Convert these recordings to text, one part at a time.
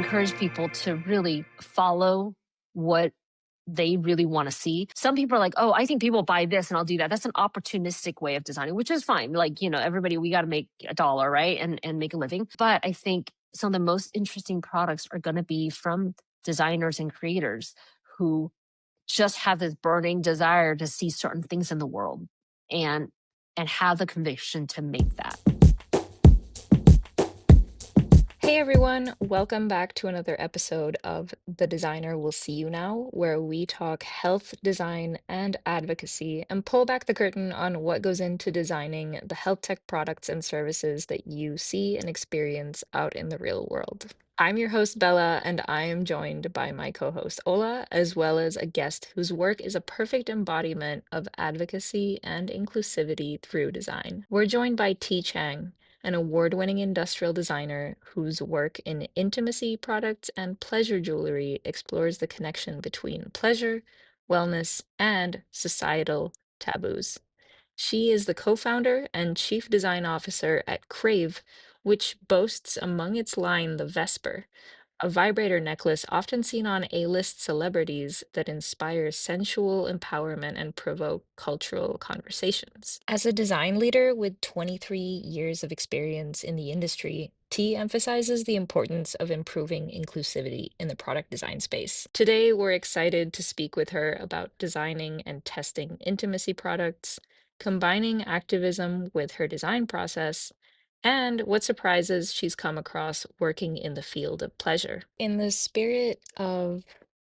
encourage people to really follow what they really want to see. Some people are like, oh, I think people buy this and I'll do that. That's an opportunistic way of designing, which is fine. Like, everybody, we got to make a dollar, right? And make a living. But I think some of the most interesting products are going to be from designers and creators who just have this burning desire to see certain things in the world and have the conviction to make that. Hey everyone, welcome back to another episode of The Designer Will See You Now, where we talk health, design, and advocacy and pull back the curtain on what goes into designing the health tech products and services that you see and experience out in the real world. I'm your host, Bella, and I am joined by my co-host, Ola, as well as a guest whose work is a perfect embodiment of advocacy and inclusivity through design. We're joined by Ti Chang, an award-winning industrial designer whose work in intimacy products and pleasure jewelry explores the connection between pleasure, wellness, and societal taboos. She is the co-founder and chief design officer at Crave, which boasts among its line the Vesper, a vibrator necklace often seen on A-list celebrities that inspires sensual empowerment and provoke cultural conversations. As a design leader with 23 years of experience in the industry, T emphasizes the importance of improving inclusivity in the product design space. Today, we're excited to speak with her about designing and testing intimacy products, combining activism with her design process, and what surprises she's come across working in the field of pleasure. In the spirit of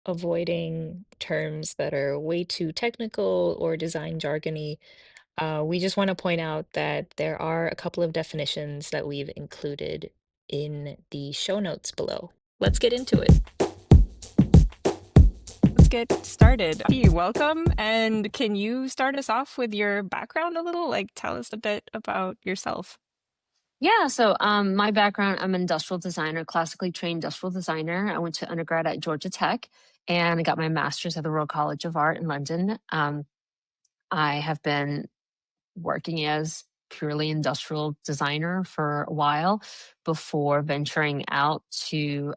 avoiding terms that are way too technical or design jargony, we just want to point out that there are a couple of definitions that we've included in the show notes below. Let's get into it. Let's get started. Hey, welcome. And can you start us off with your background a little? Like, tell us a bit about yourself. Yeah, so my background, I'm an industrial designer, classically trained industrial designer. I went to undergrad at Georgia Tech and I got my master's at the Royal College of Art in London. I have been working as purely industrial designer for a while before venturing out to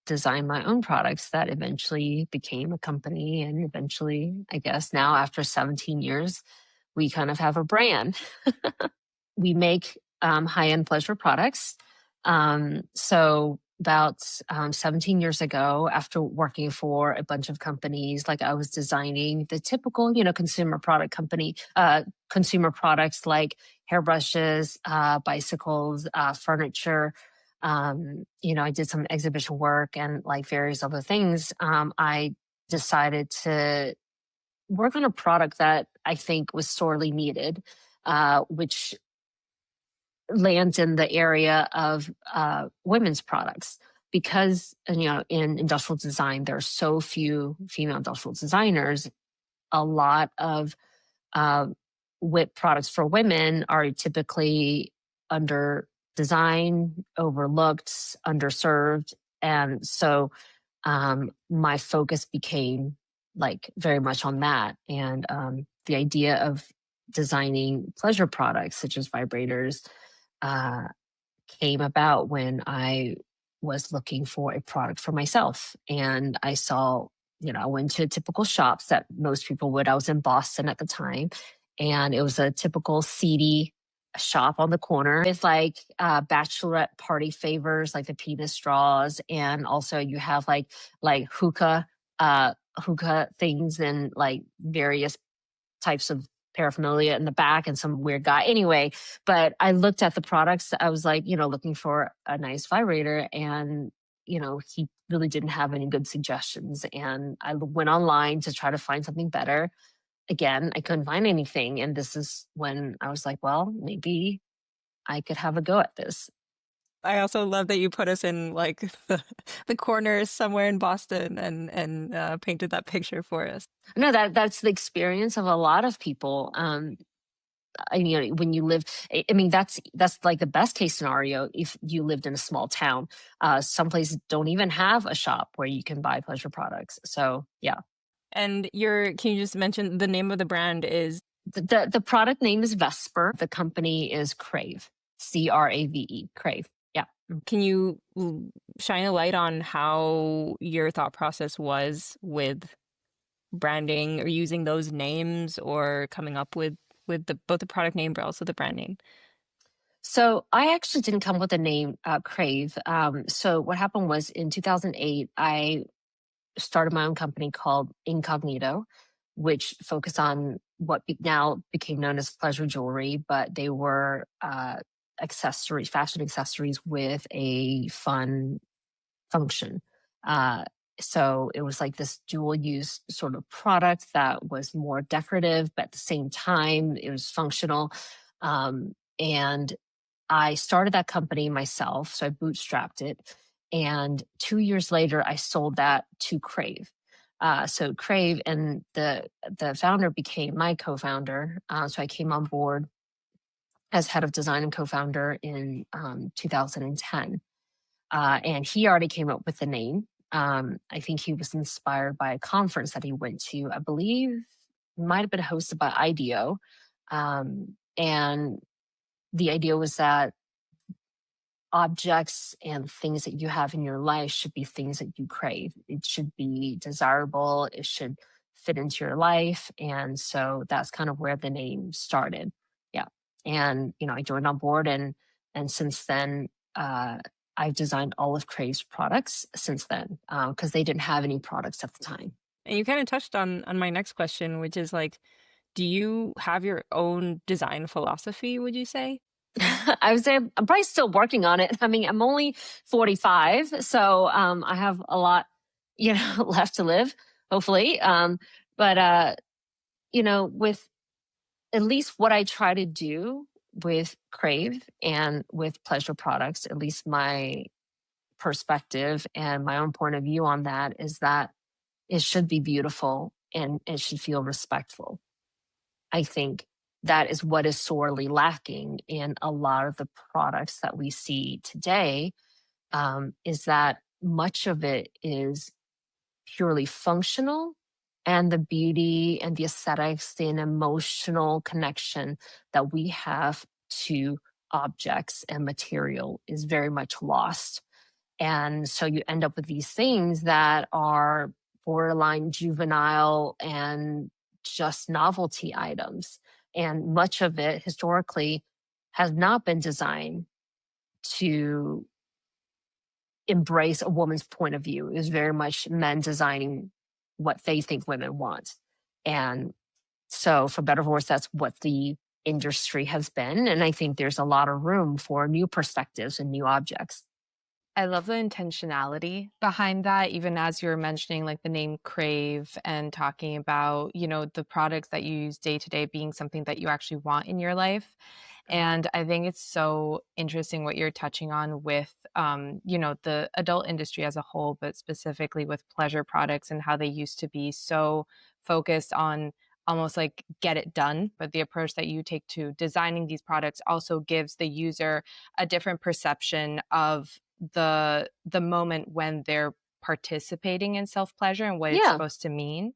design my own products that eventually became a company. And eventually, I guess now after 17 years, we kind of have a brand. We make high-end pleasure products. So about 17 years ago, after working for a bunch of companies, like I was designing the typical, consumer product company, consumer products like hairbrushes, bicycles, furniture. I did some exhibition work and like various other things. I decided to work on a product that I think was sorely needed, which lands in the area of women's products because in industrial design there are so few female industrial designers. A lot of WIP products for women are typically under design, overlooked, underserved, and so my focus became like very much on that. And the idea of designing pleasure products such as vibrators uh, came about when I was looking for a product for myself. And I saw, I went to typical shops that most people would. I was in Boston at the time, and it was a typical seedy shop on the corner with like bachelorette party favors, like the penis straws. And also you have like hookah things and like various types of paraphernalia in the back and some weird guy. Anyway, but I looked at the products. I was like, looking for a nice vibrator, and he really didn't have any good suggestions. And I went online to try to find something better. Again, I couldn't find anything. And this is when I was like, well, maybe I could have a go at this. I also love that you put us in like the corners somewhere in Boston and painted that picture for us. No, that's the experience of a lot of people. When you live, I mean, that's like the best case scenario if you lived in a small town. Some places don't even have a shop where you can buy pleasure products. So yeah. And can you just mention the name of the brand is? The product name is Vesper. The company is Crave, Crave, Crave. Yeah. Can you shine a light on how your thought process was with branding or using those names or coming up with both the product name but also the brand name? So I actually didn't come with the name Crave. So what happened was in 2008, I started my own company called Incognito, which focused on what now became known as pleasure jewelry, but they were accessories, fashion accessories with a fun function. Uh, so it was like this dual use sort of product that was more decorative, but at the same time, it was functional. And I started that company myself. So I bootstrapped it. And 2 years later, I sold that to Crave. So Crave and the founder became my co-founder. So I came on board as head of design and co-founder in 2010. And he already came up with the name. I think he was inspired by a conference that he went to. I believe it might have been hosted by IDEO. And the idea was that objects and things that you have in your life should be things that you crave. It should be desirable. It should fit into your life. And so that's kind of where the name started. Yeah. And, I joined on board and since then, I've designed all of Crave's products since then because they didn't have any products at the time. And you kind of touched on my next question, which is like, do you have your own design philosophy, would you say? I would say I'm probably still working on it. I mean, I'm only 45, so I have a lot, left to live, hopefully. But with at least what I try to do with Crave and with pleasure products, at least my perspective and my own point of view on that is that it should be beautiful and it should feel respectful. I think that is what is sorely lacking in a lot of the products that we see today, is that much of it is purely functional, and the beauty and the aesthetics, the emotional connection that we have to objects and material is very much lost. And so you end up with these things that are borderline juvenile and just novelty items. And much of it historically has not been designed to embrace a woman's point of view. It is very much men designing what they think women want. And so, for better or worse, that's what the industry has been. And I think there's a lot of room for new perspectives and new objects. I love the intentionality behind that, even as you were mentioning like the name Crave and talking about, the products that you use day to day being something that you actually want in your life. And I think it's so interesting what you're touching on with, the adult industry as a whole, but specifically with pleasure products and how they used to be so focused on almost like get it done. But the approach that you take to designing these products also gives the user a different perception of the moment when they're participating in self-pleasure and what it's Yeah. supposed to mean,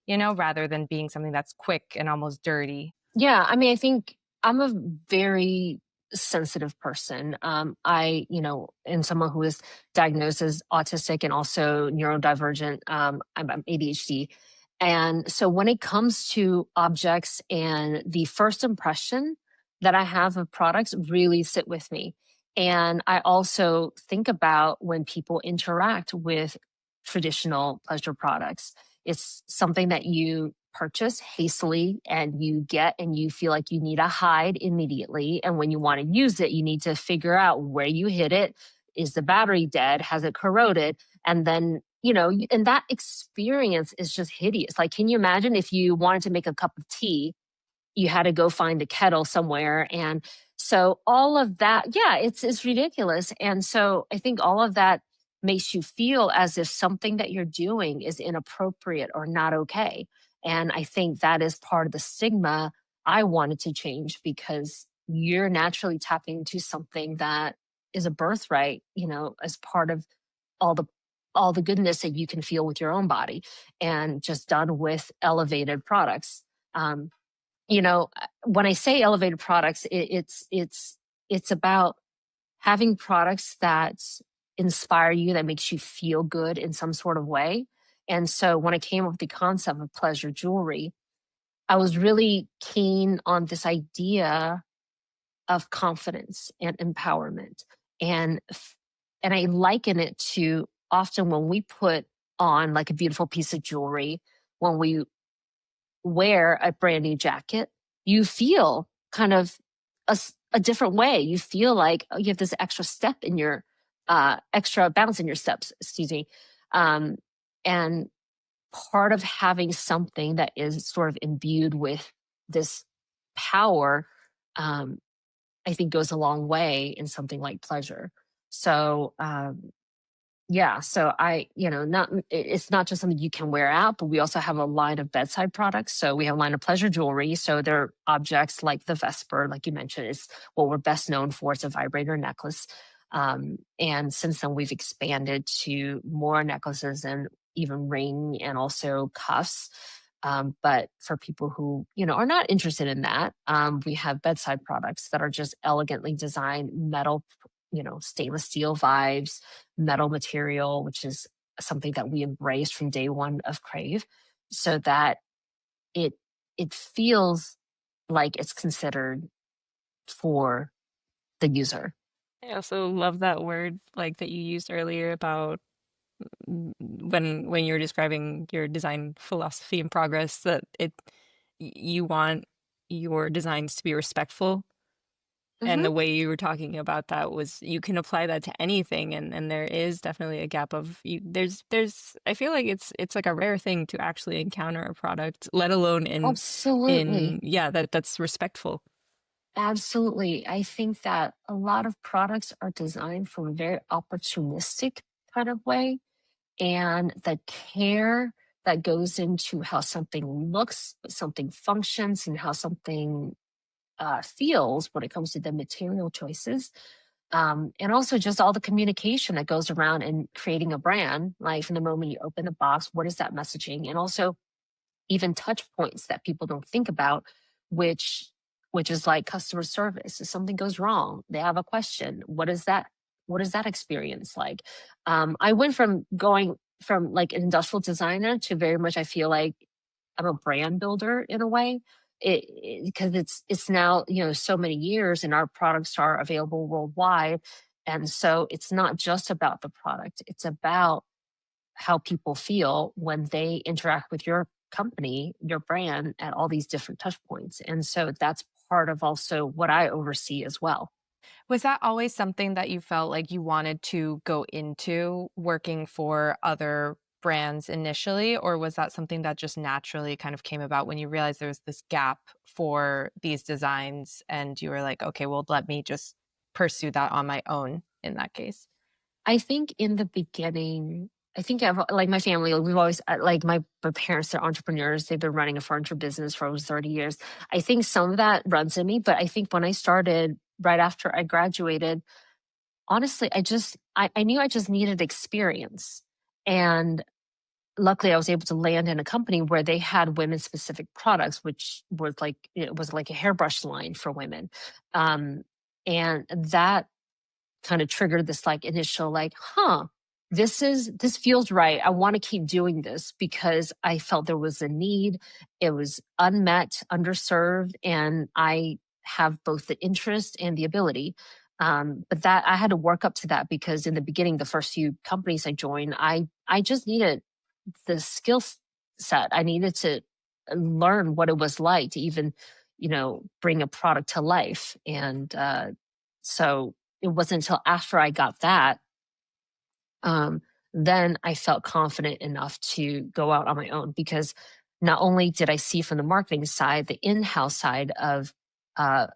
rather than being something that's quick and almost dirty. Yeah. I mean, I think I'm a very sensitive person. And someone who is diagnosed as autistic and also neurodivergent. I'm ADHD. And so when it comes to objects and the first impression that I have of products really sit with me. And I also think about when people interact with traditional pleasure products. It's something that you purchase hastily and you get and you feel like you need to hide immediately. And when you want to use it, you need to figure out where you hid it. Is the battery dead? Has it corroded? And then, and that experience is just hideous. Like, can you imagine if you wanted to make a cup of tea, you had to go find a kettle somewhere? And so all of that, yeah, it's ridiculous. And so I think all of that makes you feel as if something that you're doing is inappropriate or not okay. And I think that is part of the stigma I wanted to change, because you're naturally tapping into something that is a birthright, as part of all the all the goodness that you can feel with your own body, and just done with elevated products. Um, when I say elevated products, it's about having products that inspire you, that makes you feel good in some sort of way. And so when I came up with the concept of pleasure jewelry, I was really keen on this idea of confidence and empowerment. And and I liken it to often when we put on like a beautiful piece of jewelry, when we wear a brand new jacket, you feel kind of a different way. You feel like you have this extra step in your extra bounce in your steps, excuse me. And part of having something that is sort of imbued with this power, um, I think goes a long way in something like pleasure. So yeah, so not it's not just something you can wear out, but we also have a line of bedside products. So we have a line of pleasure jewelry. So they're objects like the Vesper, like you mentioned, is what we're best known for. It's a vibrator necklace. And since then, we've expanded to more necklaces and even ring and also cuffs. But for people who, are not interested in that, we have bedside products that are just elegantly designed metal, stainless steel vibes, metal material, which is something that we embraced from day one of Crave, so that it it feels like it's considered for the user. I also love that word like that you used earlier about when you're describing your design philosophy and progress, that you want your designs to be respectful. And Hmm. the way you were talking about that was you can apply that to anything, and there is definitely a gap of there's I feel like it's like a rare thing to actually encounter a product, let alone in Absolutely. yeah, that's respectful. Absolutely. I think that a lot of products are designed for a very opportunistic kind of way. And the care that goes into how something looks, something functions, and how something feels when it comes to the material choices. And also just all the communication that goes around in creating a brand. Like from the moment you open the box, what is that messaging? And also even touch points that people don't think about, which which is like customer service. If something goes wrong, they have a question. What is that experience like? I went from going from like an industrial designer to very much I feel like I'm a brand builder in a way. Because it's now so many years and our products are available worldwide, and so it's not just about the product, it's about how people feel when they interact with your company, your brand at all these different touch points. And so that's part of also what I oversee as well. Was that always something that you felt like you wanted to go into working for other brands initially, or was that something that just naturally kind of came about when you realized there was this gap for these designs and you were like, okay, well, let me just pursue that on my own in that case? I think in the beginning, I think I've like my family, like, we've always like my parents are entrepreneurs. They've been running a furniture business for over 30 years. I think some of that runs in me, but I think when I started right after I graduated, honestly, I knew I just needed experience. And luckily I was able to land in a company where they had women specific products, which was like it was like a hairbrush line for women. Um, and that kind of triggered this like initial like, this feels right. I want to keep doing this because I felt there was a need. It was unmet, underserved, and I have both the interest and the ability. But that I had to work up to that because in the beginning, the first few companies I joined, I just needed the skill set. I needed to learn what it was like to even, bring a product to life. And so it wasn't until after I got that, um, then I felt confident enough to go out on my own because not only did I see from the marketing side, the in-house side of uh,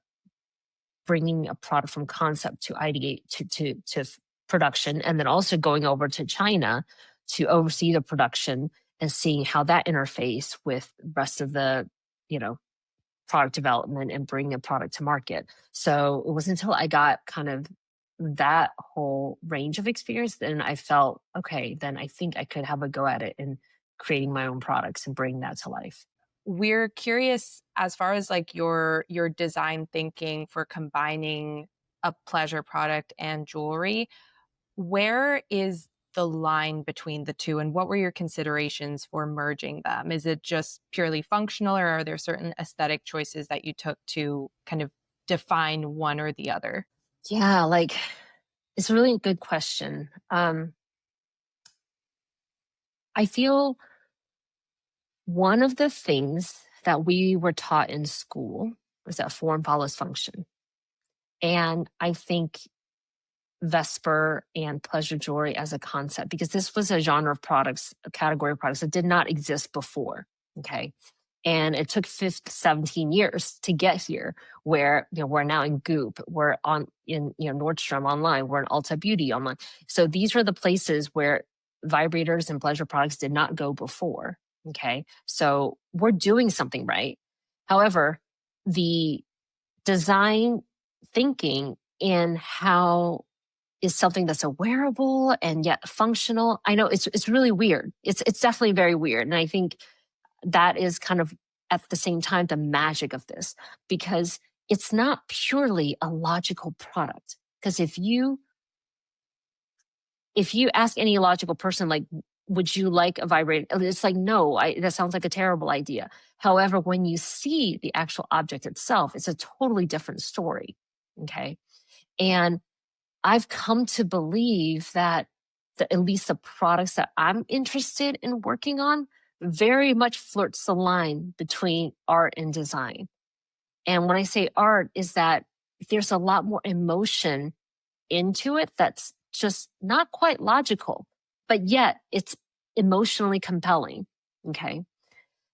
bringing a product from concept to ideate to production, and then also going over to China to oversee the production and seeing how that interface with the rest of the you know product development and bringing a product to market. So it wasn't until I got kind of that whole range of experience, then I felt okay, then I think I could have a go at it in creating my own products and bring that to life. We're curious as far as like your design thinking for combining a pleasure product and jewelry. Where is the line between the two, and what were your considerations for merging them? Is it just purely functional, or are there certain aesthetic choices that you took to kind of define one or the other? Yeah, like it's a really good question. I feel one of the things that we were taught in school was that form follows function. And I think Vesper and pleasure jewelry as a concept, because this was a genre of products, a category of products that did not exist before. Okay. And it took 17 years to get here, where we're now in Goop, we're in Nordstrom online, we're in Ulta Beauty online. So these were the places where vibrators and pleasure products did not go before. Okay. So we're doing something right. However, the design thinking in how is something that's a wearable and yet functional. I know it's really weird. It's definitely very weird. And I think that is kind of at the same time the magic of this, because it's not purely a logical product. Because if you ask any logical person, like, would you like a vibrator? It's like, no, that sounds like a terrible idea. However, when you see the actual object itself, it's a totally different story. Okay. And I've come to believe that at least the products that I'm interested in working on very much flirts the line between art and design. And when I say art, is that there's a lot more emotion into it that's just not quite logical, but yet it's emotionally compelling. Okay.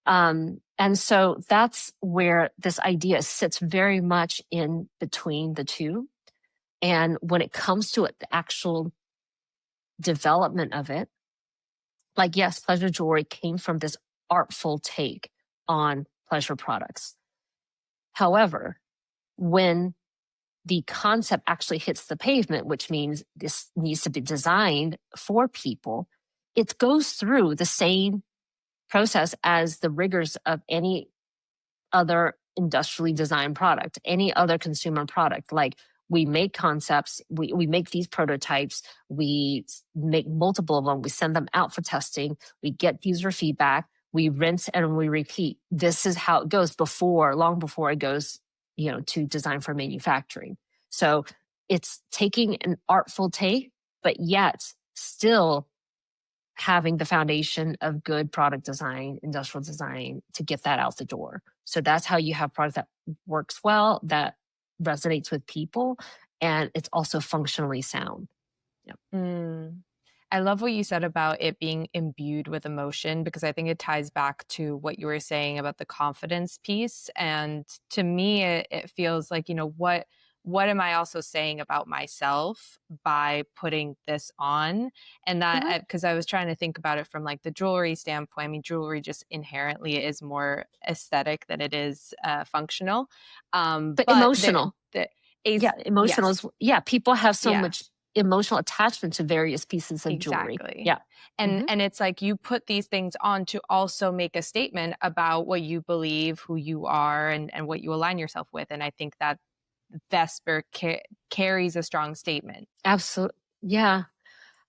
And so that's where this idea sits very much in between the two. And when it comes to it, the actual development of it, like, yes, pleasure jewelry came from this artful take on pleasure products. However, when the concept actually hits the pavement, which means this needs to be designed for people, it goes through the same process as the rigors of any other industrially designed product, any other consumer product. Like, we make concepts, we make these prototypes, we make multiple of them, we send them out for testing, we get user feedback, we rinse and we repeat. This is how it goes long before it goes, to design for manufacturing. So it's taking an artful take, but yet still having the foundation of good product design, industrial design, to get that out the door. So that's how you have product that works well, that resonates with people, and it's also functionally sound. Yep. I love what you said about it being imbued with emotion, because I think it ties back to what you were saying about the confidence piece. And to me, it feels like, what am I also saying about myself by putting this on? And that, because I was trying to think about it from like the jewelry standpoint. I mean, jewelry just inherently is more aesthetic than it is functional. But emotional. Emotional yes. is, people have so much emotional attachment to various pieces of jewelry. Exactly. Yeah. And it's like you put these things on to also make a statement about what you believe, who you are, and what you align yourself with. And I think that Vesper carries a strong statement. Absolutely. Yeah.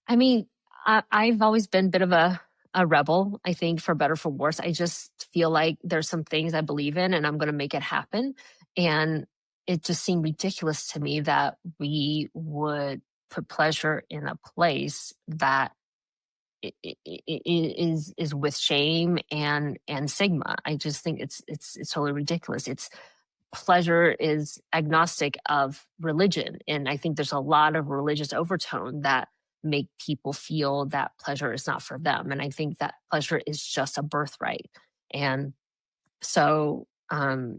I mean, I've always been a bit of a rebel, I think, for better, for worse. I just feel like there's some things I believe in and I'm going to make it happen. And it just seemed ridiculous to me that we would put pleasure in a place that is with shame and stigma. I just think it's totally ridiculous. Pleasure is agnostic of religion, and I think there's a lot of religious overtone that make people feel that pleasure is not for them. And I think that pleasure is just a birthright. And so, I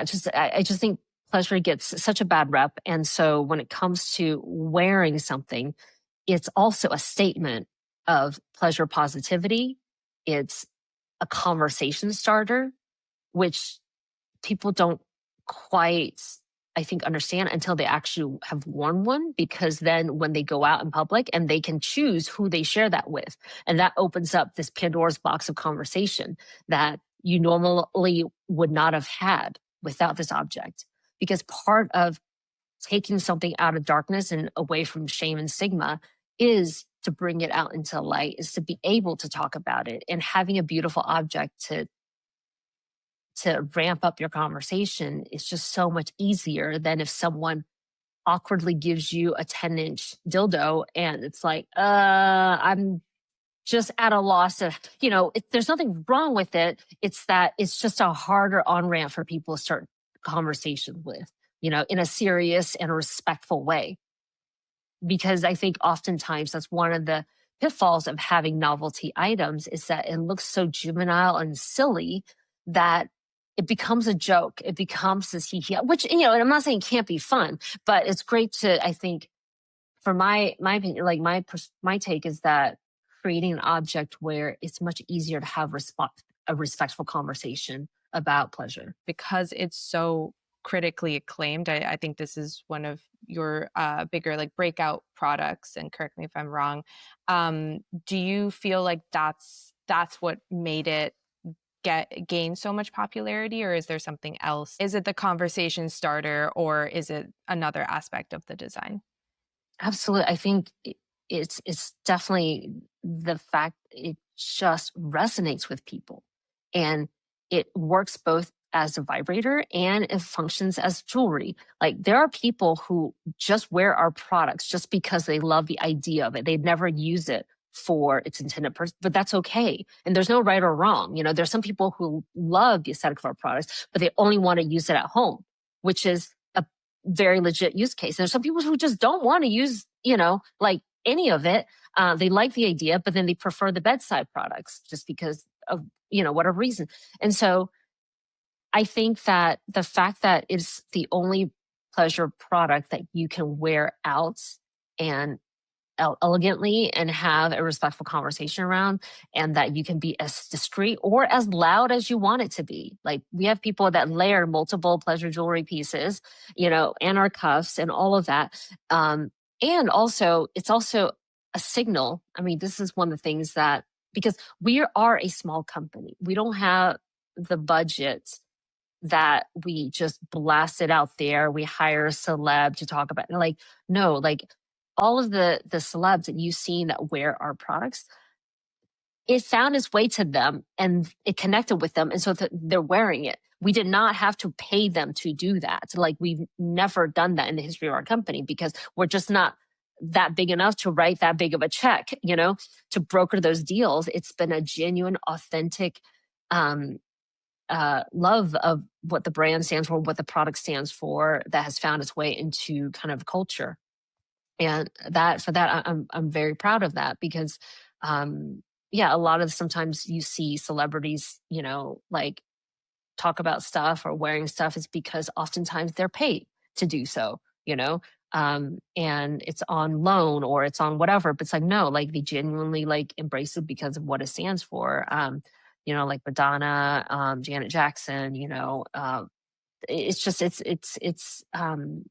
just think pleasure gets such a bad rep. And so when it comes to wearing something, it's also a statement of pleasure positivity. It's a conversation starter, which people don't quite, I think, understand until they actually have worn one, because then when they go out in public and they can choose who they share that with, and that opens up this Pandora's box of conversation that you normally would not have had without this object. Because part of taking something out of darkness and away from shame and stigma is to bring it out into light, is to be able to talk about it. And having a beautiful object to ramp up your conversation is just so much easier than if someone awkwardly gives you a 10-inch dildo and it's like, I'm just at a loss of, there's nothing wrong with it. It's that it's just a harder on ramp for people to start conversation with, in a serious and respectful way. Because I think oftentimes that's one of the pitfalls of having novelty items is that it looks so juvenile and silly that it becomes a joke. It becomes this which, and I'm not saying it can't be fun, but it's great to, I think, for my opinion, like my take is that creating an object where it's much easier to have a respectful conversation about pleasure. Because it's so critically acclaimed, I think this is one of your bigger like breakout products, and correct me if I'm wrong. Do you feel like that's what made it gain so much popularity, or is there something else? Is it the conversation starter, or is it another aspect of the design? Absolutely. I think it's definitely the fact it just resonates with people, and it works both as a vibrator and it functions as jewelry. Like there are people who just wear our products just because they love the idea of it. They'd never use it for its intended purpose, but that's okay. And there's no right or wrong. There's some people who love the aesthetic of our products, but they only want to use it at home, which is a very legit use case. And there's some people who just don't want to use, like any of it. They like the idea, but then they prefer the bedside products just because of, whatever reason. And so I think that the fact that it's the only pleasure product that you can wear out and elegantly and have a respectful conversation around, and that you can be as discreet or as loud as you want it to be. Like we have people that layer multiple pleasure jewelry pieces, and our cuffs and all of that. And also, it's also a signal. I mean, this is one of the things that, because we are a small company, we don't have the budget that we just blast it out there. We hire a celeb to talk about it. Like, no, like all of the celebs that you've seen that wear our products, it found its way to them and it connected with them. And so they're wearing it. We did not have to pay them to do that. Like we've never done that in the history of our company because we're just not that big enough to write that big of a check, to broker those deals. It's been a genuine, authentic, love of what the brand stands for, what the product stands for, that has found its way into kind of culture. And I'm very proud of that because, a lot of sometimes you see celebrities, like talk about stuff or wearing stuff is because oftentimes they're paid to do so, and it's on loan or it's on whatever, but it's like, no, like they genuinely like embrace it because of what it stands for. Like Madonna, Janet Jackson, it's just, I'm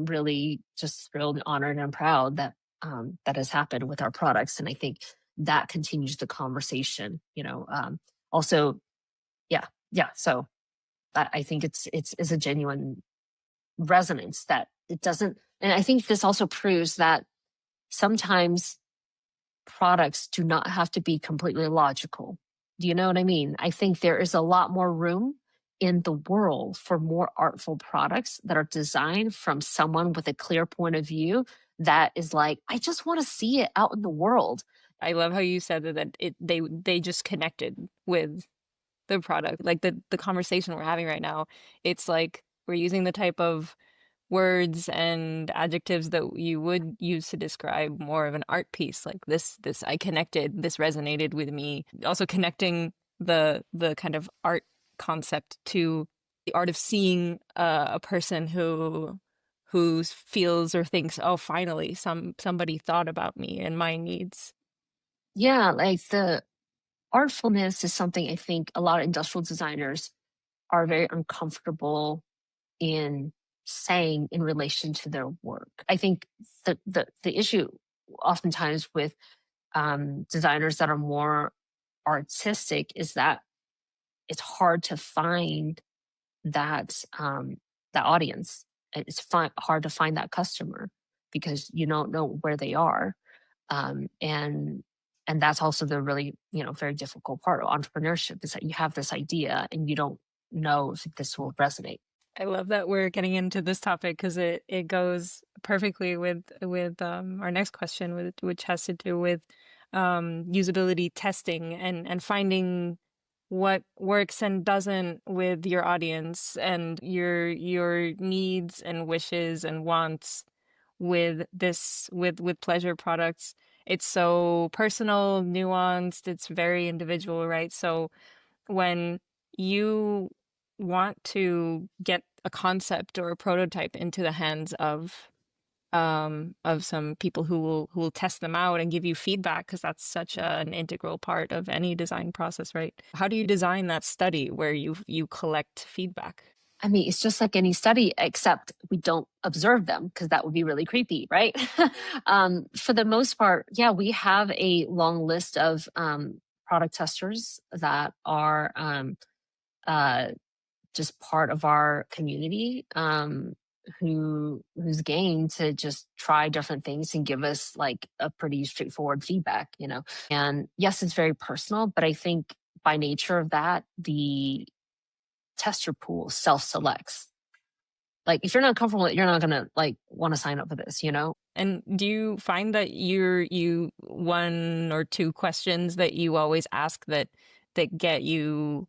really just thrilled and honored and proud that, that has happened with our products. And I think that continues the conversation, also, yeah. So I think it's a genuine resonance that it doesn't, and I think this also proves that sometimes products do not have to be completely logical. Do you know what I mean? I think there is a lot more room in the world for more artful products that are designed from someone with a clear point of view that is like, I just want to see it out in the world. I love how you said that they just connected with the product. Like the conversation we're having right now, it's like we're using the type of words and adjectives that you would use to describe more of an art piece. Like this I connected, this resonated with me. Also connecting the kind of art concept to the art of seeing a person who feels or thinks, oh, finally somebody thought about me and my needs. Yeah, like the artfulness is something I think a lot of industrial designers are very uncomfortable in saying in relation to their work. I think the issue oftentimes with designers that are more artistic is that it's hard to find that that audience. It's hard to find that customer because you don't know where they are, and that's also the really, very difficult part of entrepreneurship, is that you have this idea and you don't know if this will resonate. I love that we're getting into this topic because it goes perfectly with our next question, which has to do with usability testing and finding what works and doesn't with your audience and your needs and wishes and wants with pleasure products. It's so personal, nuanced, it's very individual, right? So when you want to get a concept or a prototype into the hands of some people who will test them out and give you feedback, because that's such an integral part of any design process, right? How do you design that study where you collect feedback? I mean, it's just like any study, except we don't observe them because that would be really creepy, right? For the most part, yeah, we have a long list of product testers that are just part of our community, who's game to just try different things and give us like a pretty straightforward feedback, And yes, it's very personal, but I think by nature of that, the tester pool self-selects. Like if you're not comfortable with it, you're not gonna like want to sign up for this, And do you find that you one or two questions that you always ask that get you,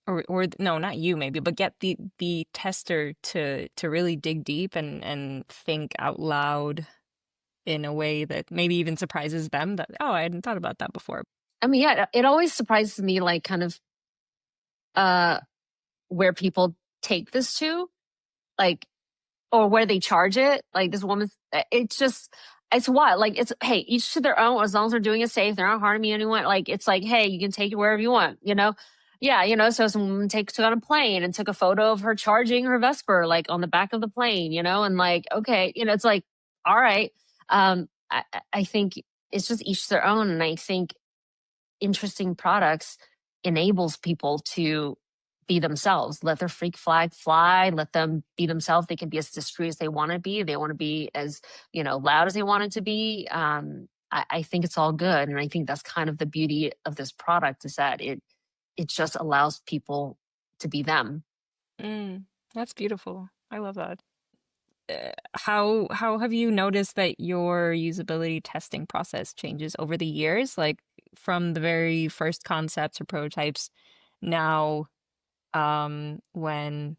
or no, not you maybe, but get the tester to really dig deep and think out loud in a way that maybe even surprises them, that, oh, I hadn't thought about that before. I mean, yeah, it always surprises me, like kind of where people take this to, like, or where they charge it. Like this woman, it's wild. Like it's, hey, each to their own, as long as they're doing it safe, they're not harming anyone. Like it's like, hey, you can take it wherever you want, Yeah, so some woman took on a plane and took a photo of her charging her Vesper, like on the back of the plane, and like, okay, it's like, all right. I think it's just each their own. And I think interesting products enables people to be themselves, let their freak flag fly, let them be themselves. They can be as discreet as they want to be. They want to be as, loud as they want it to be. I think it's all good. And I think that's kind of the beauty of this product, is that it just allows people to be them. That's beautiful. I love that. How have you noticed that your usability testing process changes over the years? Like from the very first concepts or prototypes now, when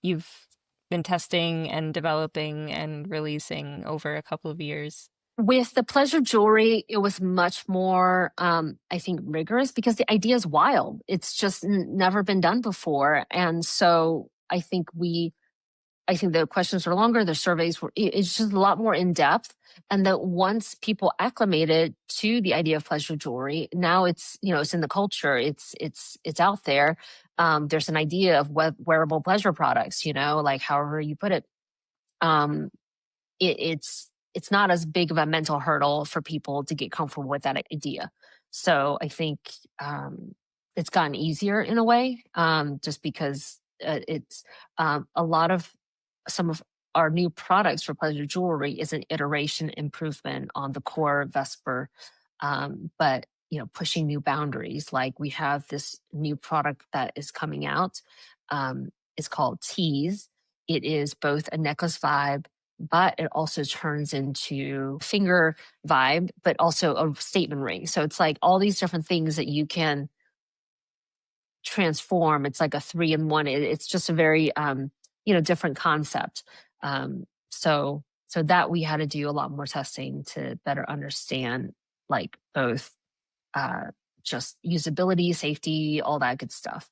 you've been testing and developing and releasing over a couple of years? With the pleasure jewelry, it was much more, I think, rigorous because the idea is wild. It's just never been done before. And so I think the questions were longer, the surveys it's just a lot more in depth. And that once people acclimated to the idea of pleasure jewelry, now it's, it's in the culture, it's out there. There's an idea of wearable pleasure products, like however you put it. It's not as big of a mental hurdle for people to get comfortable with that idea. So I think it's gotten easier in a way, just because it's a lot of some of our new products for pleasure jewelry is an iteration improvement on the core Vesper, but pushing new boundaries. Like we have this new product that is coming out. It's called Tease. It is both a necklace vibe, but it also turns into finger vibe, but also a statement ring. So it's like all these different things that you can transform. It's like a 3-in-1. It's just a very different concept. So that we had to do a lot more testing to better understand, like both just usability, safety, all that good stuff.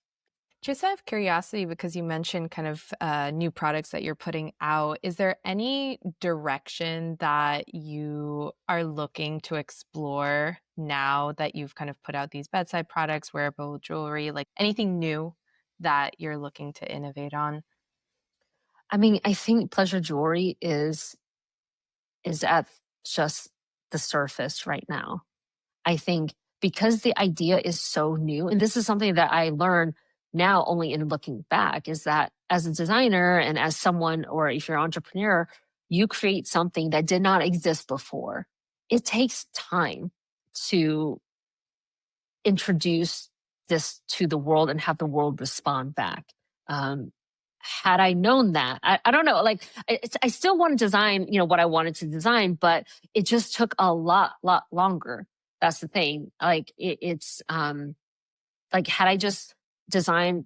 Just out of curiosity, because you mentioned kind of new products that you're putting out, is there any direction that you are looking to explore now that you've kind of put out these bedside products, wearable jewelry, like anything new that you're looking to innovate on? I mean, I think pleasure jewelry is at just the surface right now. I think because the idea is so new, and this is something that I learned now only in looking back is that as a designer and as someone, or if you're an entrepreneur, you create something that did not exist before. It takes time to introduce this to the world and have the world respond back. Had I known that, I don't know, like I still want to design, what I wanted to design, but it just took a lot longer. That's the thing. Like it's like had I just designed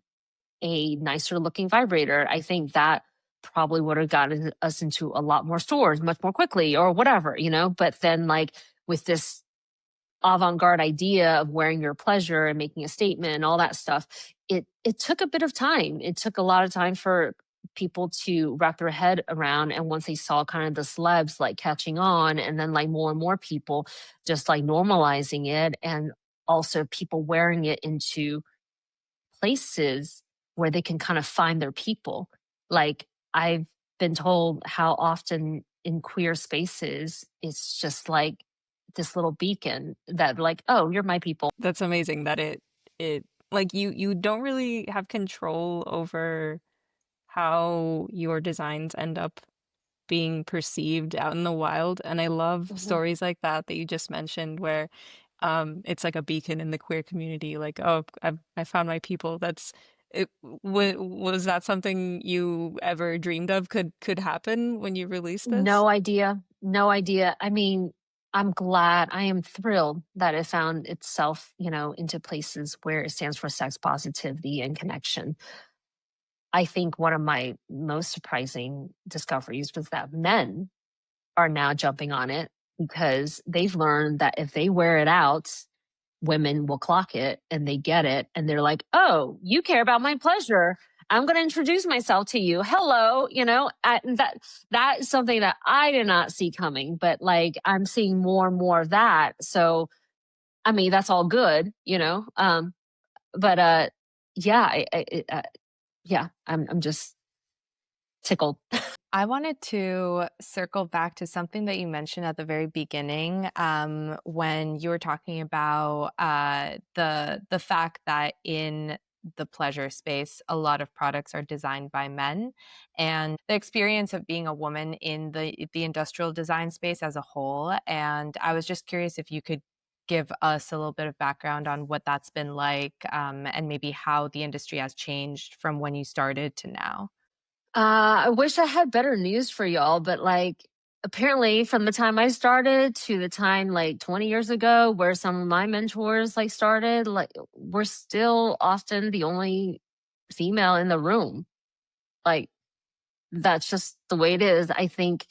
a nicer looking vibrator, I think that probably would have gotten us into a lot more stores much more quickly or whatever, but then like with this avant-garde idea of wearing your pleasure and making a statement and all that stuff, it took a bit of time. It took a lot of time for people to wrap their head around, and once they saw kind of the celebs like catching on, and then like more and more people just like normalizing it, and also people wearing it into places where they can kind of find their people. Like I've been told how often in queer spaces it's just like this little beacon that like, oh, you're my people. That's amazing that it like you don't really have control over how your designs end up being perceived out in the wild. And I love Mhm. stories like that you just mentioned where it's like a beacon in the queer community, like, oh, I found my people. That's it. Was that something you ever dreamed of could happen when you released this? No idea. No idea. I mean, I am thrilled that it found itself, into places where it stands for sex positivity and connection. I think one of my most surprising discoveries was that men are now jumping on it because they've learned that if they wear it out, women will clock it and they get it. And they're like, oh, you care about my pleasure. I'm going to introduce myself to you. Hello. That is something that I did not see coming, but like I'm seeing more and more of that. So, I mean, that's all good, but, yeah, yeah, I'm just tickled. I wanted to circle back to something that you mentioned at the very beginning, when you were talking about the fact that in the pleasure space, a lot of products are designed by men, and the experience of being a woman in the industrial design space as a whole. And I was just curious if you could give us a little bit of background on what that's been like, and maybe how the industry has changed from when you started to now. I wish I had better news for y'all, but like apparently from the time I started to the time like 20 years ago where some of my mentors like started, like we're still often the only female in the room. Like that's just the way it is. I think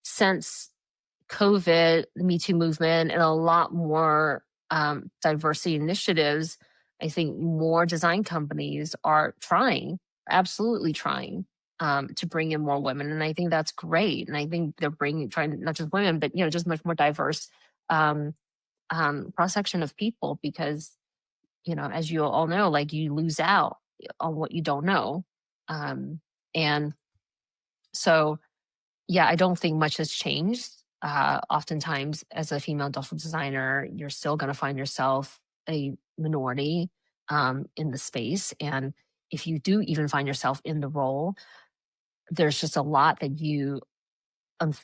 since COVID, the Me Too movement, and a lot more diversity initiatives, I think more design companies are trying, absolutely trying, to bring in more women, and I think that's great. And I think they're trying not just women, but just much more diverse um, cross section of people, because as you all know, like you lose out on what you don't know, and so yeah, I don't think much has changed. Oftentimes, as a female industrial designer, you're still going to find yourself a minority in the space. And if you do even find yourself in the role, there's just a lot that you un-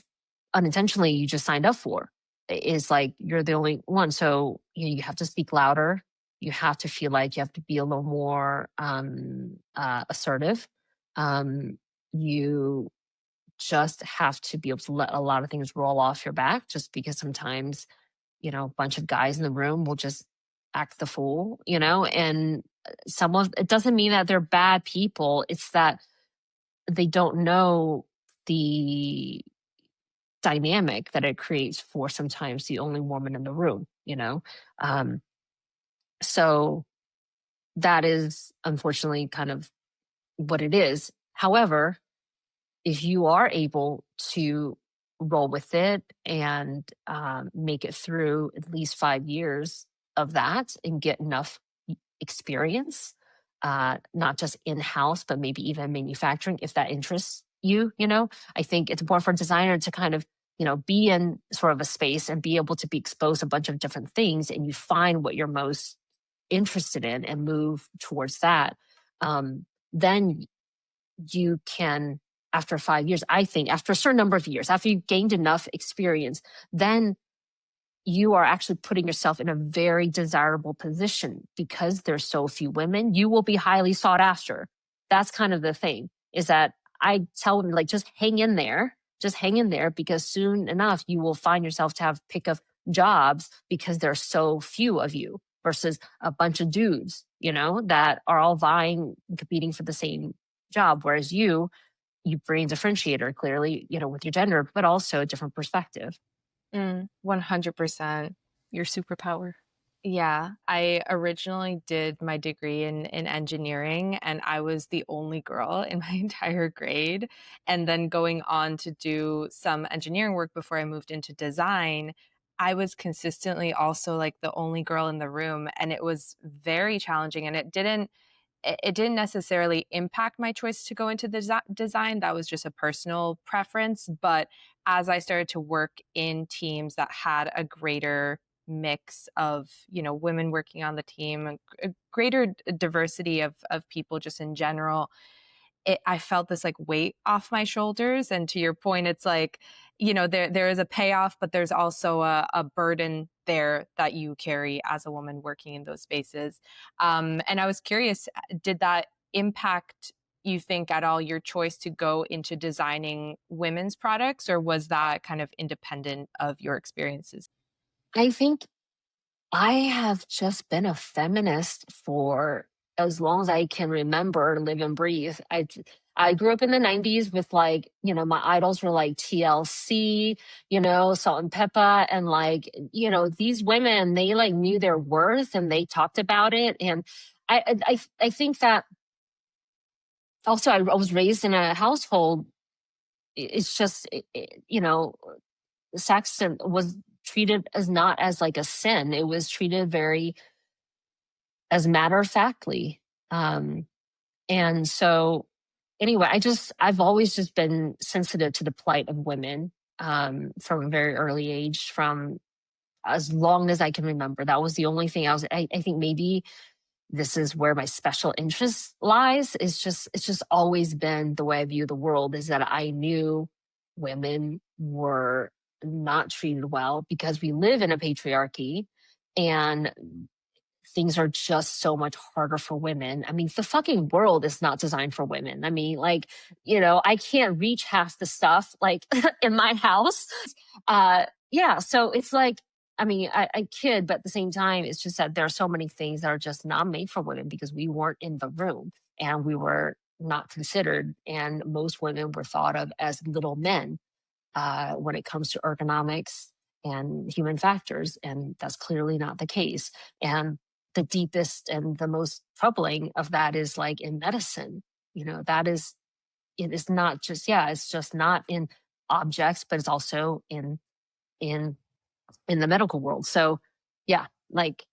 unintentionally you just signed up for. Is like you're the only one. So you have to speak louder. You have to feel like you have to be a little more assertive. You just have to be able to let a lot of things roll off your back, just because sometimes, a bunch of guys in the room will just act the fool, and some of it doesn't mean that they're bad people. It's that they don't know the dynamic that it creates for sometimes the only woman in the room. Um, so that is unfortunately kind of what it is. However, if you are able to roll with it and make it through at least 5 years of that and get enough experience, not just in house, but maybe even manufacturing, if that interests you, I think it's important for a designer to kind of, be in sort of a space and be able to be exposed to a bunch of different things, and you find what you're most interested in and move towards that. then you can, after 5 years, I think, after a certain number of years, after you've gained enough experience, then you are actually putting yourself in a very desirable position because there's so few women. You will be highly sought after. That's kind of the thing, is that I tell them, like, just hang in there, because soon enough you will find yourself to have pick of jobs because there's so few of you versus a bunch of dudes, that are all vying and competing for the same job. Whereas you bring a differentiator clearly, with your gender, but also a different perspective. 100%. Your superpower. Yeah, I originally did my degree in engineering, and I was the only girl in my entire grade. And then going on to do some engineering work before I moved into design, I was consistently also like the only girl in the room, and it was very challenging. And it didn't necessarily impact my choice to go into design. That was just a personal preference. But as I started to work in teams that had a greater mix of, women working on the team, a greater diversity of people just in general, I felt this like weight off my shoulders. And to your point, it's like, there is a payoff, but there's also a burden there that you carry as a woman working in those spaces. And I was curious, did that impact, you think, at all your choice to go into designing women's products, or was that kind of independent of your experiences? I think I have just been a feminist for as long as I can remember, live and breathe. I grew up in the 90s with, like, my idols were like TLC, Salt and Pepper, and, like, these women, they like knew their worth and they talked about it. And I think that also I was raised in a household. It's just, sex was treated as not as like a sin. It was treated very as matter of factly. And so anyway, I've always just been sensitive to the plight of women, from a very early age, from as long as I can remember. That was the only thing I think maybe this is where my special interest lies. It's just always been the way I view the world, is that I knew women were not treated well because we live in a patriarchy, and things are just so much harder for women. I mean, the fucking world is not designed for women. I mean, like, I can't reach half the stuff, like, in my house. Yeah. So it's like, I mean, I kid, but at the same time, it's just that there are so many things that are just not made for women because we weren't in the room and we were not considered. And most women were thought of as little men, when it comes to ergonomics and human factors. And that's clearly not the case. And the deepest and the most troubling of that is, like, in medicine. That is, it is not just, yeah, it's just not in objects, but it's also in the medical world. So yeah, like,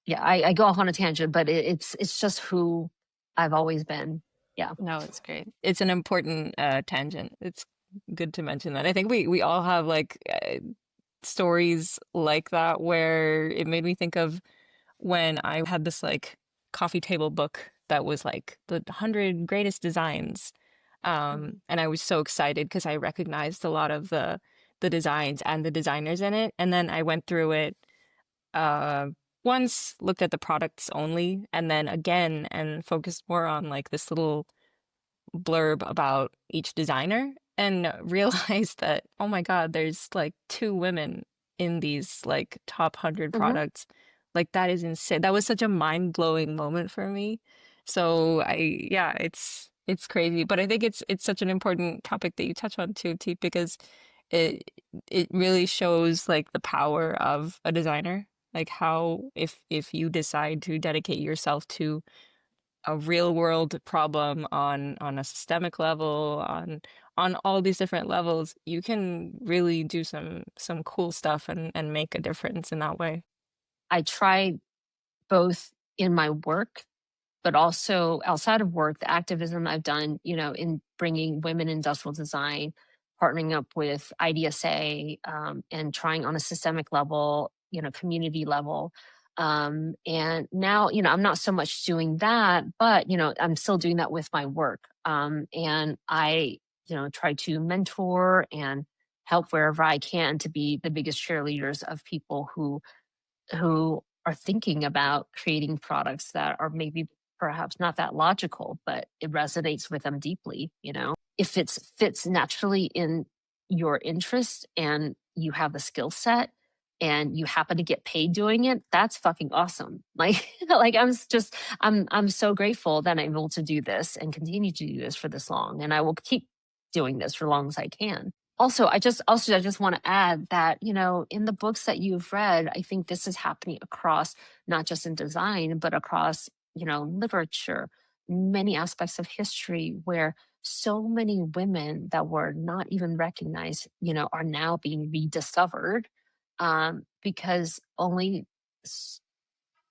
yeah, I go off on a tangent, but it's just who I've always been. Yeah. No, it's great. It's an important tangent. It's good to mention that. I think we all have like stories like that where it made me think of when I had this like coffee table book that was like the 100 greatest designs. And I was so excited because I recognized a lot of the designs and the designers in it. And then I went through it uh once, looked at the products only, and then again and focused more on like this little blurb about each designer and realized that, oh my God, there's like two women in these like top 100 Mhm. products. Like that is insane. That was such a mind-blowing moment for me. So yeah, it's crazy. But I think it's such an important topic that you touch on too, T, because it it really shows like the power of a designer. Like how if you decide to dedicate yourself to a real world problem on a systemic level, on all these different levels, you can really do some cool stuff and make a difference in that way. I try both in my work, but also outside of work, the activism I've done, in bringing women in industrial design, partnering up with IDSA, and trying on a systemic level, community level. And now, I'm not so much doing that, but, I'm still doing that with my work. And I, try to mentor and help wherever I can to be the biggest cheerleaders of people who are thinking about creating products that are maybe perhaps not that logical, but it resonates with them deeply. If it fits naturally in your interest and you have the skill set and you happen to get paid doing it, that's fucking awesome. Like, like I'm so grateful that I'm able to do this and continue to do this for this long. And I will keep doing this for as long as I can. Also, I just want to add that, in the books that you've read, I think this is happening across not just in design, but across, literature, many aspects of history where so many women that were not even recognized, are now being rediscovered, because only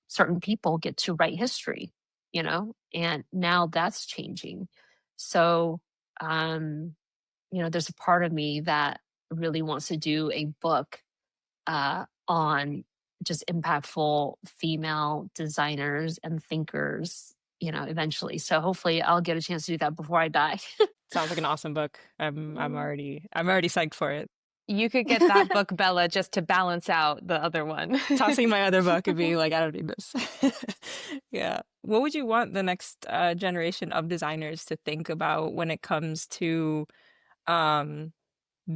certain people get to write history, and now that's changing. So, there's a part of me that really wants to do a book on just impactful female designers and thinkers, eventually. So hopefully I'll get a chance to do that before I die. Sounds like an awesome book. I'm already psyched for it. You could get that book, Bella, just to balance out the other one. Tossing my other book and being like, I don't need this. Yeah. What would you want the next generation of designers to think about when it comes to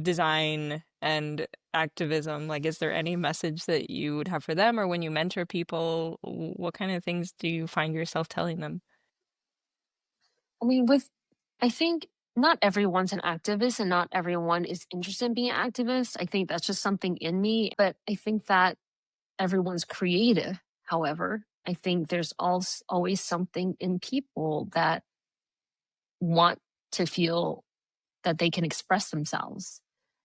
design and activism? Like, is there any message that you would have for them, or when you mentor people, what kind of things do you find yourself telling them? I mean, I think not everyone's an activist and not everyone is interested in being an activist. I think that's just something in me, but I think that everyone's creative. However, I think there's also always something in people that want to feel that they can express themselves.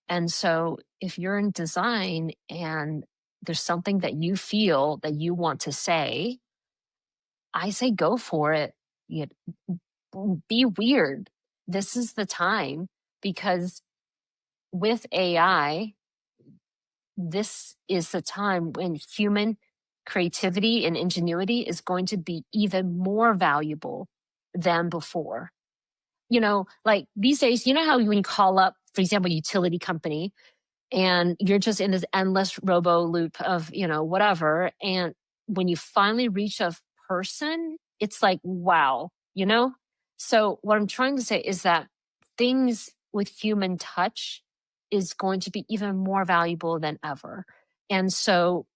And so if you're in design and there's something that you feel that you want to say, I say go for it. You be weird. This is the time, because with AI, this is the time when human creativity and ingenuity is going to be even more valuable than before. Like these days, how when you call up, for example, a utility company, and you're just in this endless robo loop of, whatever. And when you finally reach a person, it's like, wow, So what I'm trying to say is that things with human touch is going to be even more valuable than ever. And so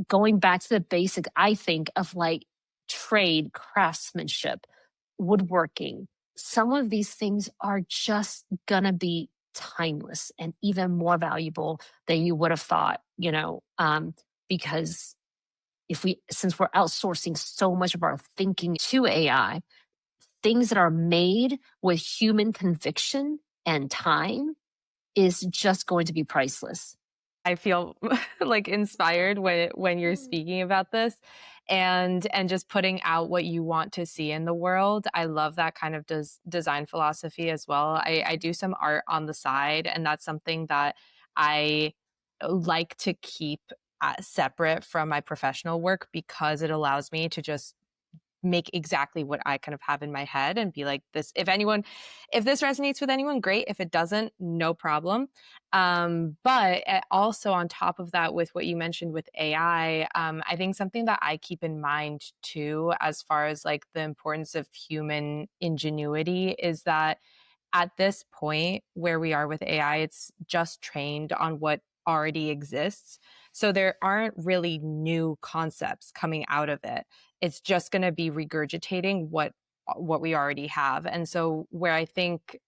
going back to the basic, I think, of like trade, craftsmanship, woodworking, some of these things are just gonna be timeless and even more valuable than you would have thought, because since we're outsourcing so much of our thinking to AI, things that are made with human conviction and time is just going to be priceless. I feel like inspired when you're speaking about this, and just putting out what you want to see in the world. I love that kind of design philosophy as well. I do some art on the side, and that's something that I like to keep separate from my professional work, because it allows me to just make exactly what I kind of have in my head and be like, this, if this resonates with anyone, great. If it doesn't, no problem. But also on top of that, with what you mentioned with AI, I think something that I keep in mind too, as far as like the importance of human ingenuity, is that at this point where we are with AI, it's just trained on what already exists. So there aren't really new concepts coming out of it. It's just going to be regurgitating what we already have. And so where I think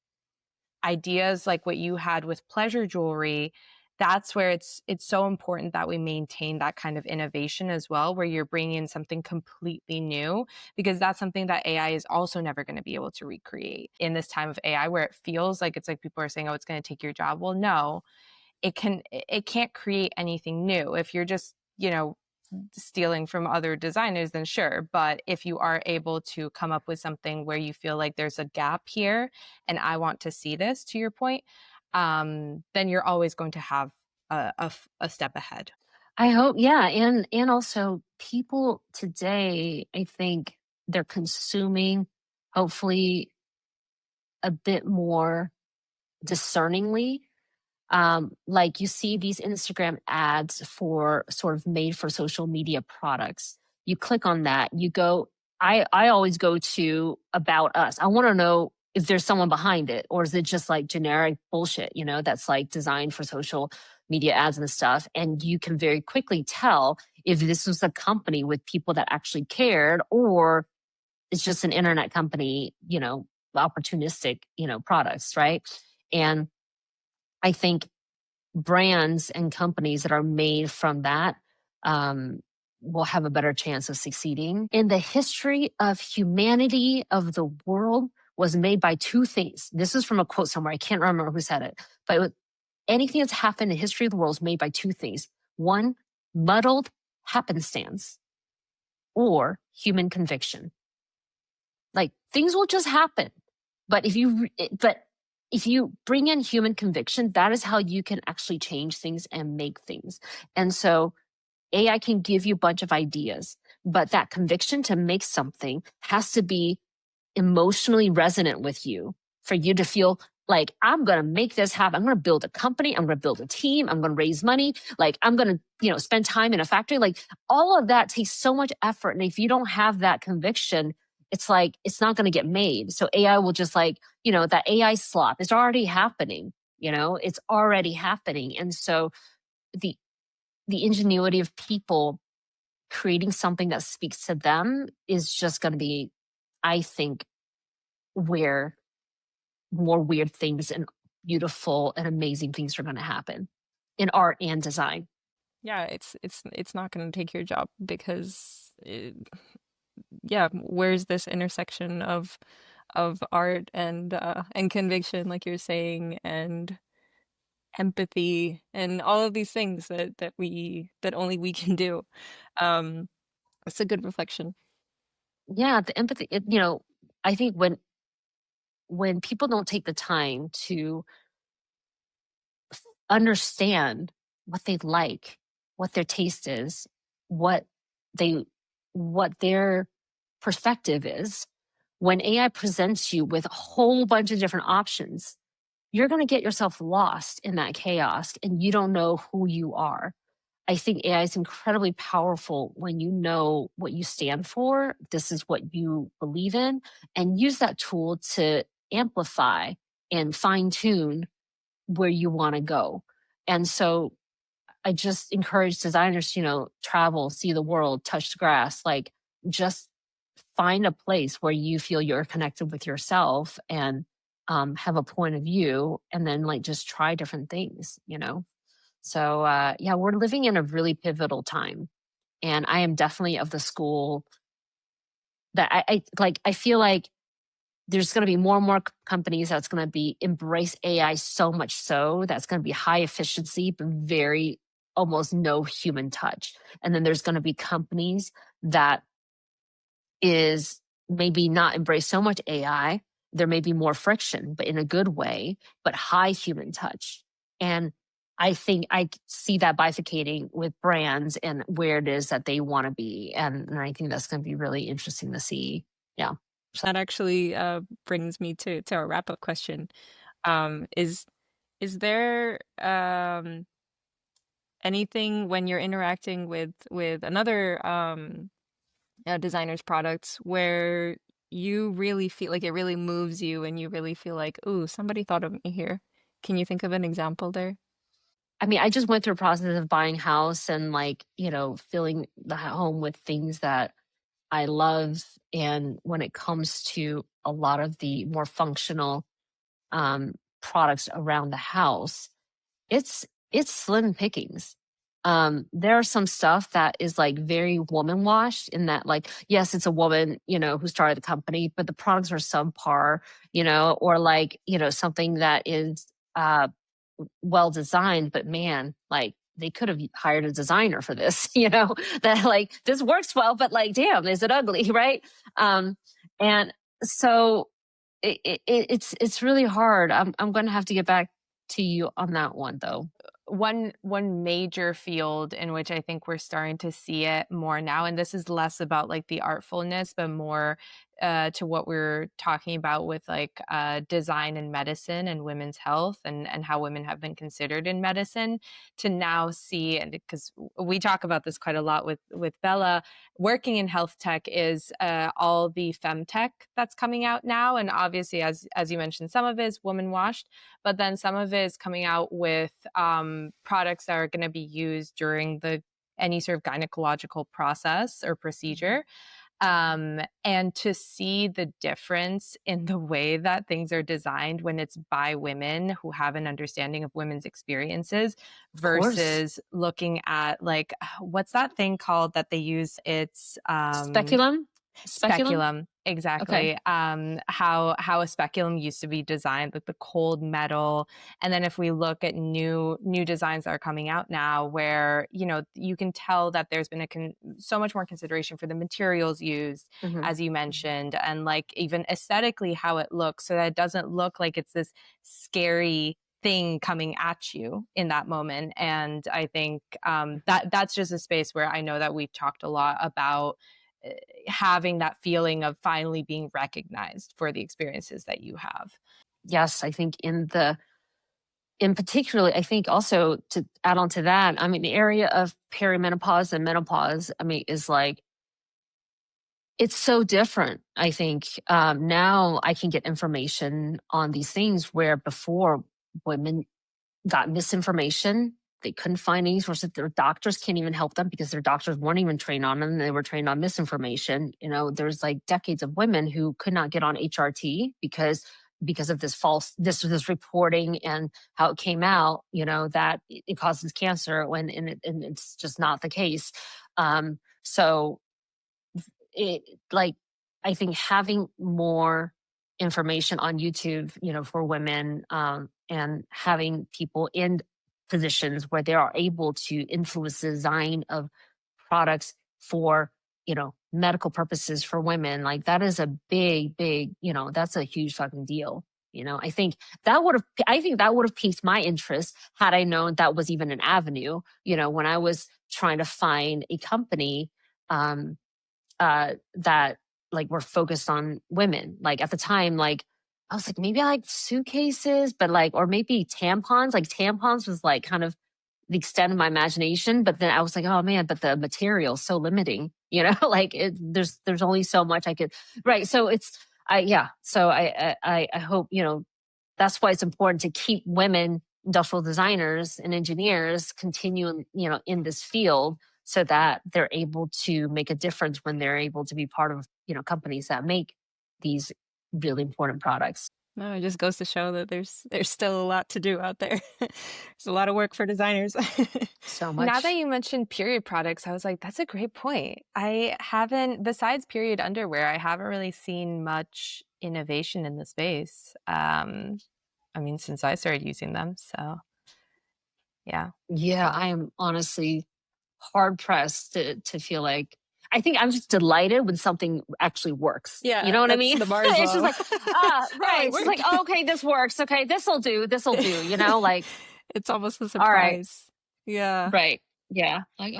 ideas like what you had with pleasure jewelry, that's where it's so important that we maintain that kind of innovation as well, where you're bringing in something completely new, because that's something that AI is also never going to be able to recreate in this time of AI, where it feels like it's like people are saying, oh, it's going to take your job. Well, no, it can't create anything new. If you're just, stealing from other designers, then sure. But if you are able to come up with something where you feel like there's a gap here and I want to see this, to your point, then you're always going to have a step ahead. I hope, yeah. And also people today, I think they're consuming hopefully a bit more discerningly. Like you see these Instagram ads for sort of made for social media products. You click on that, you go, I always go to about us. I want to know if there's someone behind it, or is it just like generic bullshit, that's like designed for social media ads and stuff. And you can very quickly tell if this was a company with people that actually cared, or it's just an internet company, opportunistic, products, right? And I think brands and companies that are made from that um, will have a better chance of succeeding. In the history of humanity, of the world, was made by two things. This is from a quote somewhere. I can't remember who said it, but anything that's happened in the history of the world is made by two things. One, muddled happenstance, or human conviction. Like things will just happen. But if you bring in human conviction, that is how you can actually change things and make things. And so AI can give you a bunch of ideas, but that conviction to make something has to be emotionally resonant with you for you to feel like, I'm going to make this happen. I'm going to build a company. I'm going to build a team. I'm going to raise money. Like I'm going to, spend time in a factory. Like all of that takes so much effort. And if you don't have that conviction, it's like, it's not going to get made. So AI will just like, that AI slop is already happening, it's already happening. And so the, the ingenuity of people creating something that speaks to them is just going to be, I think, where more weird things and beautiful and amazing things are going to happen in art and design. Yeah, it's not going to take your job because yeah, where's this intersection of art and conviction, like you're saying, and empathy and all of these things that only we can do. Um, it's a good reflection. Yeah, the empathy, I think when people don't take the time to understand what they like, what their taste is, what they what their perspective is, when AI presents you with a whole bunch of different options, you're going to get yourself lost in that chaos and you don't know who you are. I think AI is incredibly powerful when you know what you stand for, this is what you believe in, and use that tool to amplify and fine tune where you want to go. And so I just encourage designers, travel, see the world, touch the grass, like just find a place where you feel you're connected with yourself and have a point of view, and then like just try different things. So yeah, we're living in a really pivotal time. And I am definitely of the school that I feel like there's going to be more and more companies that's going to be embrace AI so much so that's going to be high efficiency, but very almost no human touch. And then there's going to be companies that is maybe not embrace so much AI. There may be more friction, but in a good way, but high human touch. And I think I see that bifurcating with brands and where it is that they want to be. And I think that's going to be really interesting to see. Yeah. That actually brings me to our wrap-up question. Is there anything when you're interacting with another designer's products where you really feel like it really moves you and you really feel like, ooh, somebody thought of me here? Can you think of an example there? I mean, I just went through a process of buying a house and like, filling the home with things that I love. And when it comes to a lot of the more functional products around the house, it's slim pickings. There are some stuff that is like very woman washed in that, like, yes, it's a woman, who started the company, but the products are subpar, or like, something that is well designed, but man, like they could have hired a designer for this, that like this works well, but like, damn, is it ugly, right? And so it's really hard. I'm going to have to get back to you on that one though. one major field in which I think we're starting to see it more now, and this is less about like the artfulness, but more to what we're talking about with like design and medicine and women's health and how women have been considered in medicine, to now see, and because we talk about this quite a lot with Bella, working in health tech, is all the femtech that's coming out now. And obviously, as you mentioned, some of it is woman washed, but then some of it is coming out with products that are going to be used during any sort of gynecological process or procedure. And to see the difference in the way that things are designed when it's by women who have an understanding of women's experiences versus looking at like, what's that thing called that they use? It's Speculum. Speculum, exactly. Okay. How a speculum used to be designed with the cold metal, and then if we look at new designs that are coming out now, where you can tell that there's been so much more consideration for the materials used, as you mentioned, and like even aesthetically how it looks, so that it doesn't look like it's this scary thing coming at you in that moment. And I think that's just a space where I know that we've talked a lot about having that feeling of finally being recognized for the experiences that you have. Yes, I think in particularly, I think also to add on to that, I mean, the area of perimenopause and menopause, I mean, is like, it's so different. I think now I can get information on these things where before women got misinformation. They couldn't find any sources. Their doctors can't even help them because their doctors weren't even trained on them. They were trained on misinformation. There's like decades of women who could not get on HRT because of this reporting and how it came out, that it causes cancer and it's just not the case. So I think having more information on YouTube, for women, and having people in positions where they are able to influence the design of products for, medical purposes for women, like that is a big, that's a huge fucking deal. I think that would have piqued my interest had I known that was even an avenue, when I was trying to find a company, that like were focused on women. Like at the time, like I was like, maybe I like suitcases, but like, or maybe tampons. Like tampons was like kind of the extent of my imagination. But then I was like, oh man, but the material is so limiting, like there's only so much I could, right. So So I hope, that's why it's important to keep women industrial designers and engineers continuing, in this field, so that they're able to make a difference when they're able to be part of, companies that make these really important products. No, it just goes to show that there's still a lot to do out there. There's a lot of work for designers. So much. Now that you mentioned period products, I was like, that's a great point. I haven't, besides period underwear, I haven't really seen much innovation in the space. I mean, since I started using them. So, yeah. Yeah, I am honestly hard pressed to feel like, I think I'm just delighted when something actually works. Yeah, you know what I mean? the bar is It's just low. like, right. It's just like, oh, okay, this works. Okay, this'll do. Like it's almost a all right. surprise. Yeah. Right. Yeah. Like,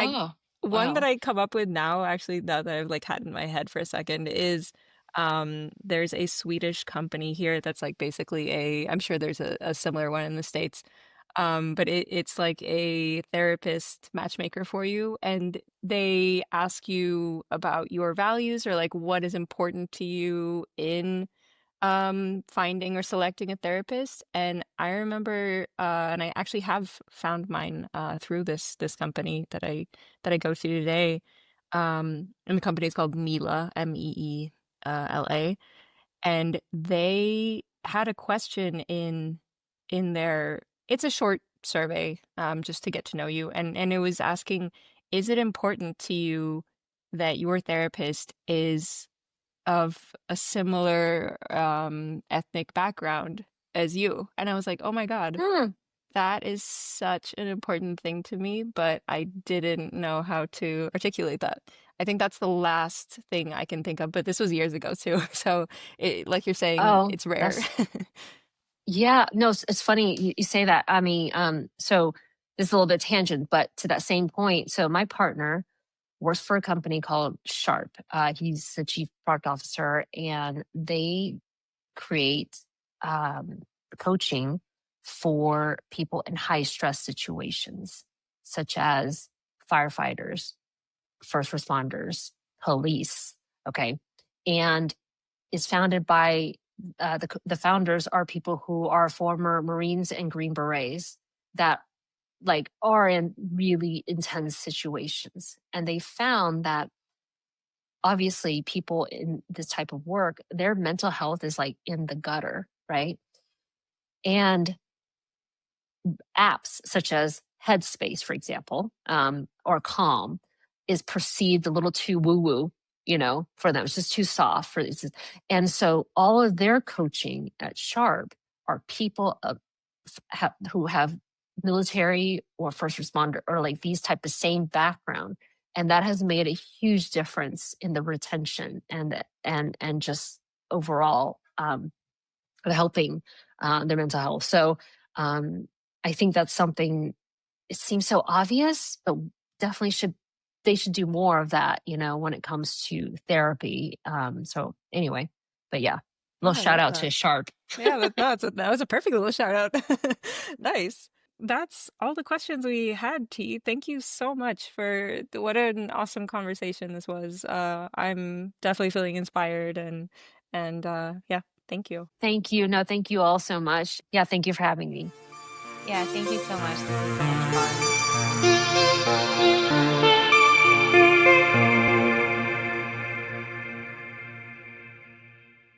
One that wow. I come up with now, actually, now that I've like had in my head for a second, is there's a Swedish company here that's like basically I'm sure there's a similar one in the States. But it's like a therapist matchmaker for you, and they ask you about your values or like what is important to you in finding or selecting a therapist. And I remember and I actually have found mine through this company that I go to today. And the company is called Mila, Meela, and they had a question in their, it's a short survey, just to get to know you, and it was asking, is it important to you that your therapist is of a similar ethnic background as you? And I was like, oh my God, that is such an important thing to me, but I didn't know how to articulate that. I think that's the last thing I can think of, but this was years ago too. So like you're saying, it's rare. Yeah, no, it's funny you say that. I mean, so this is a little bit tangent, but to that same point. So my partner works for a company called Sharp. He's the chief product officer, and they create coaching for people in high stress situations, such as firefighters, first responders, police. Okay. And is founded by the founders are people who are former Marines and Green Berets that like are in really intense situations. And they found that obviously people in this type of work, their mental health is like in the gutter, right? And apps such as Headspace, for example, or Calm, is perceived a little too woo-woo, for them. It's just too soft for this. And so all of their coaching at Sharp are people who have military or first responder or like these type of same background. And that has made a huge difference in the retention and just overall helping their mental health. So I think that's something, it seems so obvious, but definitely they should do more of that, when it comes to therapy. So anyway, but yeah, little I shout love out that. to Sharp. Yeah, that was a perfect little shout out. Nice. That's all the questions we had, T. Thank you so much what an awesome conversation this was. I'm definitely feeling inspired and yeah, thank you. Thank you. No, thank you all so much. Yeah, thank you for having me. Yeah, thank you so much. This was so much fun.